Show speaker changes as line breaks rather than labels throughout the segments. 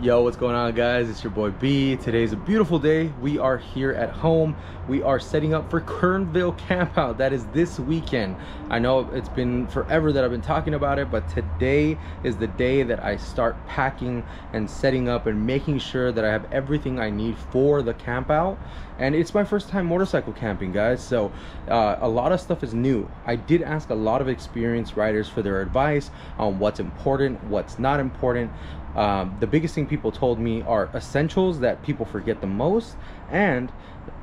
Yo, what's going on, guys? It's your boy B. Today's a beautiful day. We are here at home. We are setting up for Kernville Campout. That is this weekend. I know it's been forever that I've been talking about it, but today is the day that I start packing and setting up and making sure that I have everything I need for the campout. And it's my first time motorcycle camping, guys, so a lot of stuff is new. I did ask a lot of experienced riders for their advice on what's important, what's not important. The biggest thing people told me are essentials that people forget the most, and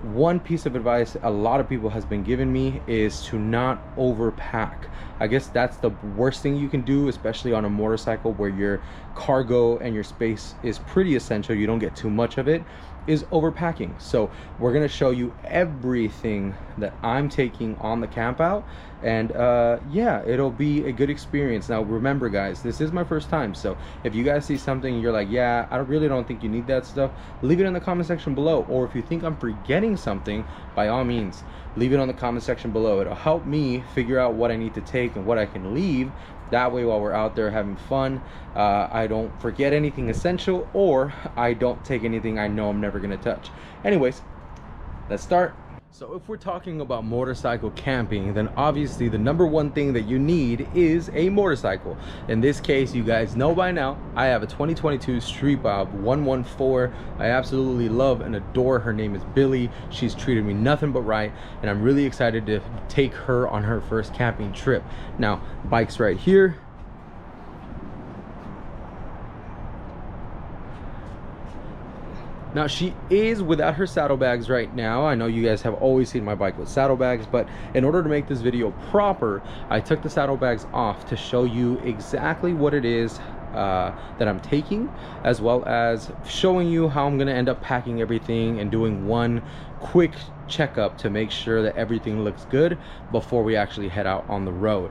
one piece of advice a lot of people has been giving me is to not overpack. I guess that's the worst thing you can do, especially on a motorcycle where your cargo and your space is pretty essential. You don't get too much of it, is overpacking. So we're gonna show you everything that I'm taking on the campout, and yeah, it'll be a good experience. Now remember, guys, this is my first time, so if you guys see something you're like, yeah, I really don't think you need that stuff, leave it in the comment section below. Or if you think I'm forgetting something, by all means leave it on the comment section below. It'll help me figure out what I need to take and what I can leave. That way, while we're out there having fun, I don't forget anything essential, or I don't take anything I know I'm never gonna touch. Anyways, let's start. So if we're talking about motorcycle camping, then obviously the number one thing that you need is a motorcycle. In this case, you guys know by now, I have a 2022 Street Bob 114. I absolutely love and adore. Her name is Billy. She's treated me nothing but right, and I'm really excited to take her on her first camping trip. Now, bike's right here. Now, she is without her saddlebags right now. I know you guys have always seen my bike with saddlebags, but in order to make this video proper, I took the saddlebags off to show you exactly what it is that I'm taking, as well as showing you how I'm gonna end up packing everything and doing one quick checkup to make sure that everything looks good before we actually head out on the road.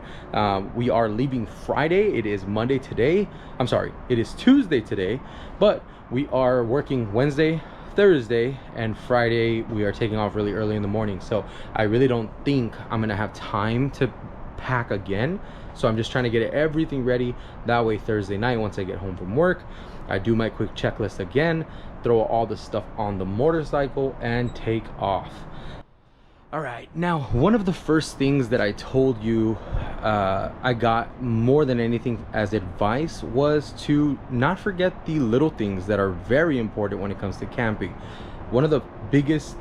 We are leaving Friday. It is Monday today. I'm sorry, it is Tuesday today, but we are working Wednesday, Thursday, and Friday we are taking off really early in the morning. So I really don't think I'm gonna have time to pack again. So I'm just trying to get everything ready. That way Thursday night, once I get home from work, I do my quick checklist again, throw all the stuff on the motorcycle, and take off. All right, now one of the first things that I told you I got more than anything as advice was to not forget the little things that are very important when it comes to camping. One of the biggest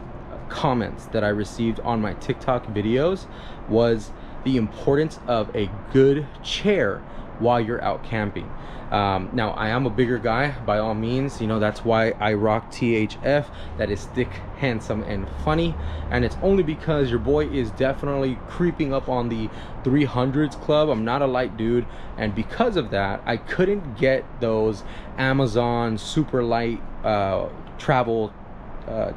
comments that I received on my TikTok videos was the importance of a good chair while you're out camping. Now, I am a bigger guy, by all means, you know, that's why I rock THF. That is thick, handsome, and funny. And it's only because your boy is definitely creeping up on the 300s club. I'm not a light dude, and because of that, I couldn't get those Amazon super light travel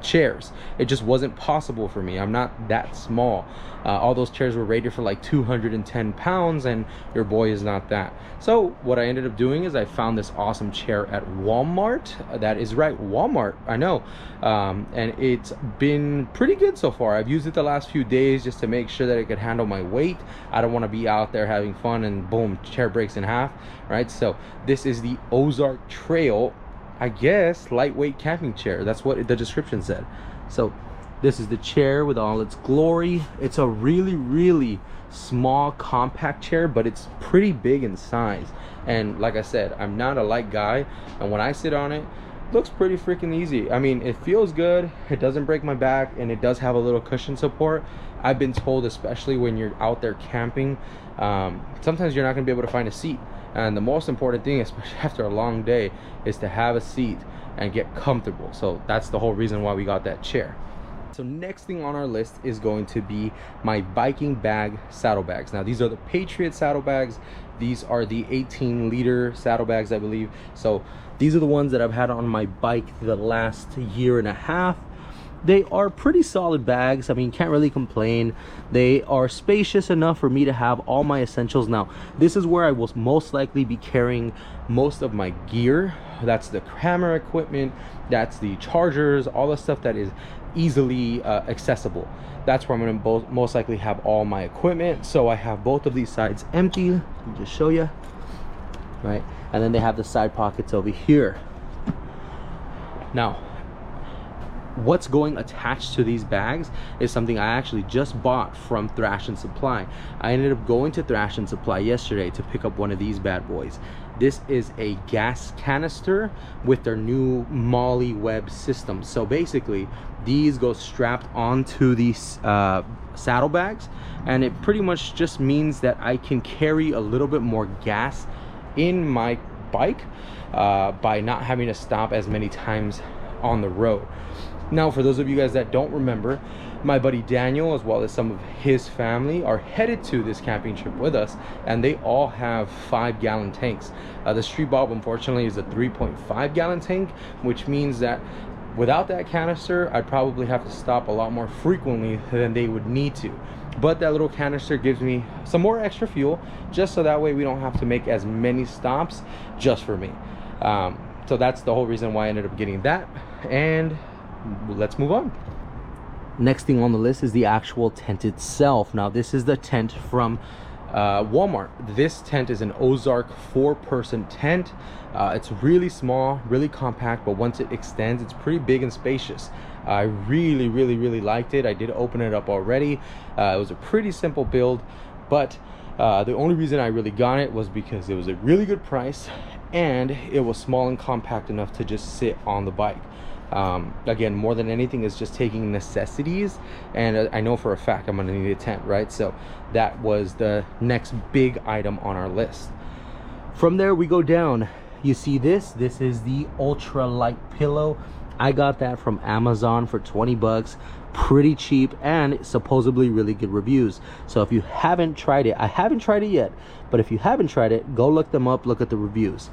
chairs. It just wasn't possible for me. I'm not that small. All those chairs were rated for like 210 pounds, and your boy is not that. So what I ended up doing is I found this awesome chair at Walmart. That is right, Walmart, I know. And it's been pretty good so far. I've used it the last few days just to make sure that it could handle my weight. I don't want to be out there having fun and boom, chair breaks in half, right? So this is the Ozark Trail, I guess, lightweight camping chair. That's what the description said. So this is the chair with all its glory. It's a really small, compact chair, but it's pretty big in size. And like I said, I'm not a light guy, and when I sit on it, it looks pretty freaking easy. I mean, it feels good, it doesn't break my back, and it does have a little cushion support. I've been told, especially when you're out there camping, sometimes you're not gonna be able to find a seat. And the most important thing, especially after a long day, is to have a seat and get comfortable. So that's the whole reason why we got that chair. So next thing on our list is going to be my biking bag saddlebags. Now these are the Patriot saddlebags. These are the 18-liter saddlebags, I believe. So these are the ones that I've had on my bike the last year and a half. They are pretty solid bags. I mean, can't really complain. They are spacious enough for me to have all my essentials. Now, this is where I will most likely be carrying most of my gear. That's the camera equipment, that's the chargers, all the stuff that is easily accessible. That's where I'm going to most likely have all my equipment. So I have both of these sides empty. Let me just show you, right? And then they have the side pockets over here. Now, what's going attached to these bags is something I actually just bought from Thrash and Supply. I ended up going to Thrash and Supply yesterday to pick up one of these bad boys. This is a gas canister with their new Molly Web system. So basically, these go strapped onto these saddlebags, and it pretty much just means that I can carry a little bit more gas in my bike by not having to stop as many times on the road. Now, for those of you guys that don't remember, my buddy Daniel, as well as some of his family, are headed to this camping trip with us, and they all have 5-gallon tanks. The Street Bob, unfortunately, is a 3.5-gallon tank, which means that without that canister, I'd probably have to stop a lot more frequently than they would need to. But that little canister gives me some more extra fuel, just so that way we don't have to make as many stops just for me. So that's the whole reason why I ended up getting that. And let's move on. Next thing on the list is the actual tent itself. Now, this is the tent from Walmart. This tent is an Ozark 4-person tent. It's really small, really compact, but once it extends, it's pretty big and spacious. I really liked it. I did open it up already. It was a pretty simple build, but the only reason I really got it was because it was a really good price, and it was small and compact enough to just sit on the bike. Again, more than anything, is just taking necessities, and I know for a fact I'm gonna need a tent, right? So that was the next big item on our list. From there we go down. You see this is the ultra light pillow. I got that from Amazon for 20 bucks, pretty cheap, and supposedly really good reviews. So if you haven't tried it, I haven't tried it yet, but if you haven't tried it, go look them up, look at the reviews.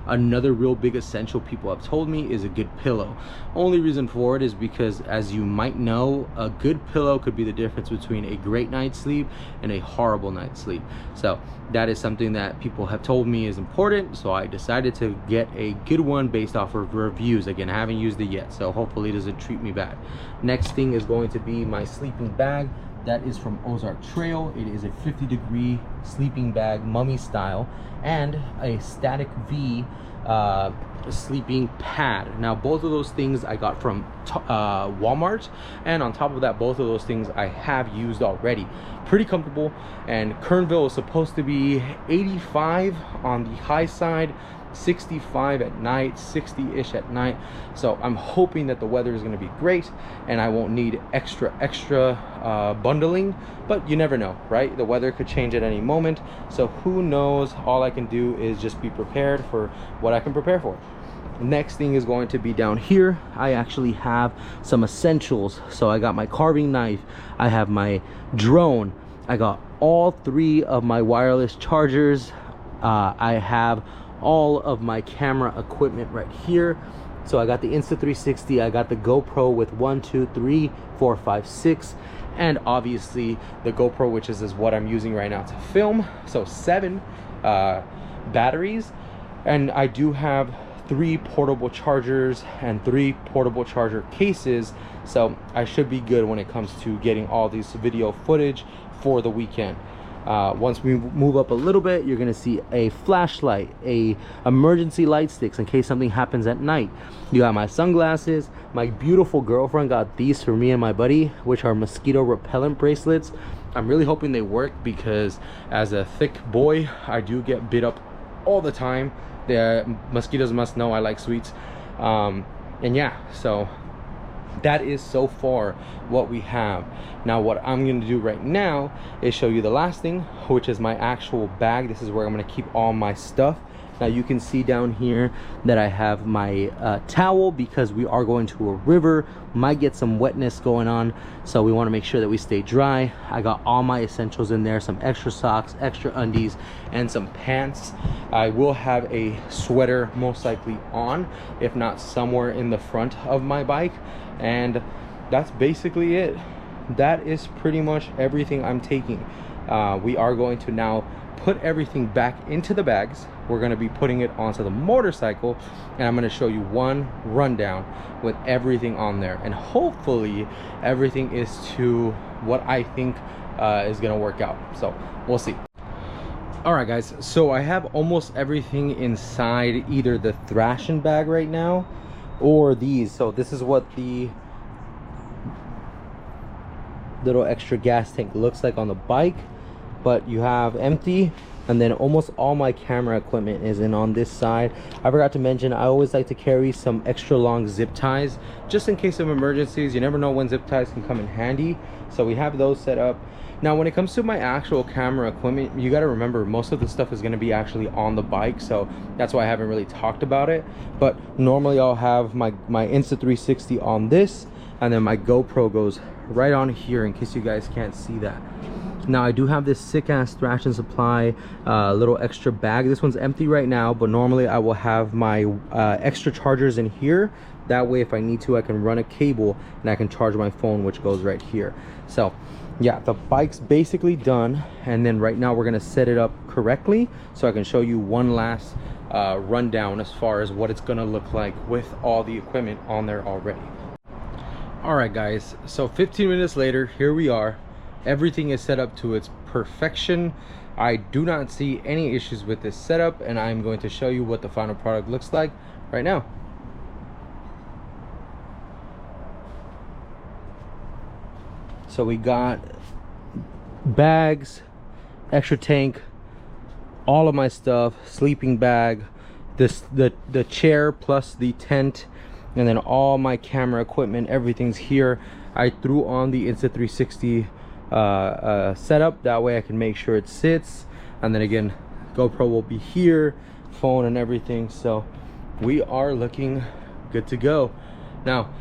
Another real big essential people have told me is a good pillow. Only reason for it is because, as you might know, a good pillow could be the difference between a great night's sleep and a horrible night's sleep. So that is something that people have told me is important, so I decided to get a good one based off of reviews. Again, I haven't used it yet, so hopefully it doesn't treat me bad. Next thing is going to be my sleeping bag. That is from Ozark Trail. It is a 50-degree sleeping bag, mummy style, and a Static V sleeping pad. Now, both of those things I got from Walmart, and on top of that, both of those things I have used already. Pretty comfortable, and Kernville is supposed to be 85 on the high side, 65 at night, 60-ish at night. So I'm hoping that the weather is going to be great and I won't need extra bundling, but you never know, right? The weather could change at any moment, so who knows? All I can do is just be prepared for what I can prepare for. Next thing is going to be down here. I actually have some essentials. So I got my carving knife, I have my drone, I got all 3 of my wireless chargers, I have all of my camera equipment right here. So I got the Insta360, I got the GoPro with 1, 2, 3, 4, 5, 6, and obviously the GoPro, which is what I'm using right now to film. So 7 batteries, and I do have 3 portable chargers and 3 portable charger cases, so I should be good when it comes to getting all these video footage for the weekend. Once we move up a little bit, you're gonna see a flashlight, a emergency light sticks in case something happens at night. You got my sunglasses. My beautiful girlfriend got these for me and my buddy, which are mosquito repellent bracelets. I'm really hoping they work because as a thick boy, I do get bit up all the time. The mosquitoes must know I like sweets. And yeah, so that is so far what we have. Now what I'm going to do right now is show you the last thing, which is my actual bag. This is where I'm going to keep all my stuff. Now you can see down here that I have my towel because we are going to a river, might get some wetness going on, so we want to make sure that we stay dry. I got all my essentials in there, some extra socks, extra undies, and some pants. I will have a sweater most likely on, if not somewhere in the front of my bike, and that's basically it. That is pretty much everything I'm taking. We are going to now put everything back into the bags. We're going to be putting it onto the motorcycle, and I'm going to show you one rundown with everything on there, and hopefully everything is to what I think is going to work out. So we'll see. All right guys, so I have almost everything inside either the Thrashin bag right now or these. So this is what the little extra gas tank looks like on the bike, but you have empty, and then almost all my camera equipment is in on this side. I forgot to mention, I always like to carry some extra long zip ties just in case of emergencies. You never know when zip ties can come in handy, so we have those set up. Now when it comes to my actual camera equipment, you got to remember most of the stuff is going to be actually on the bike, so that's why I haven't really talked about it. But normally I'll have my Insta360 on this, and then my GoPro goes right on here in case you guys can't see that. Now I do have this sick ass Thrash and Supply little extra bag. This one's empty right now, but normally I will have my extra chargers in here. That way if I need to, I can run a cable and I can charge my phone, which goes right here. So yeah, the bike's basically done, and then right now we're gonna set it up correctly so I can show you one last rundown as far as what it's gonna look like with all the equipment on there already. All right guys, so 15 minutes later, here we are. Everything is set up to its perfection. I do not see any issues with this setup, and I'm going to show you what the final product looks like right now. So we got bags, extra tank, all of my stuff, sleeping bag, the chair plus the tent, and then all my camera equipment, everything's here. I threw on the Insta360 setup, that way I can make sure it sits, and then again GoPro will be here, phone and everything. So we are looking good to go. Now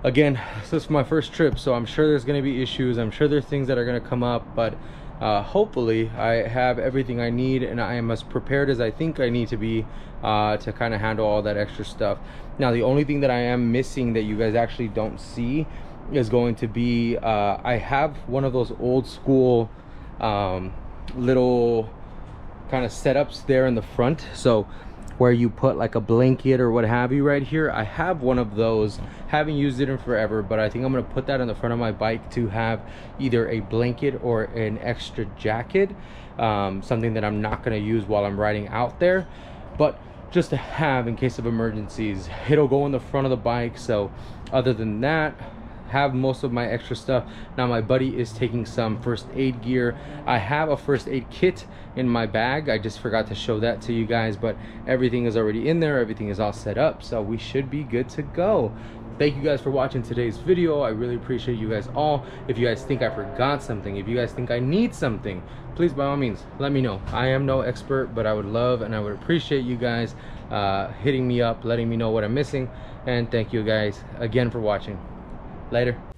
again, this is my first trip, so I'm sure there's going to be issues, I'm sure there's things that are going to come up, but hopefully I have everything I need, and I am as prepared as I think I need to be to kind of handle all that extra stuff. Now the only thing that I am missing that you guys actually don't see is going to be I have one of those old school little kind of setups there in the front, so where you put like a blanket or what have you right here. I have one of those, haven't used it in forever, but I think I'm going to put that in the front of my bike to have either a blanket or an extra jacket, something that I'm not going to use while I'm riding out there, but just to have in case of emergencies. It'll go in the front of the bike. So other than that, have most of my extra stuff. Now my buddy is taking some first aid gear. I have a first aid kit in my bag, I just forgot to show that to you guys, but everything is already in there, everything is all set up, so we should be good to go. Thank you guys for watching today's video. I really appreciate you guys all. If you guys think I forgot something, if you guys think I need something, please by all means let me know. I am no expert, but I would love and I would appreciate you guys hitting me up, letting me know what I'm missing. And thank you guys again for watching. Later.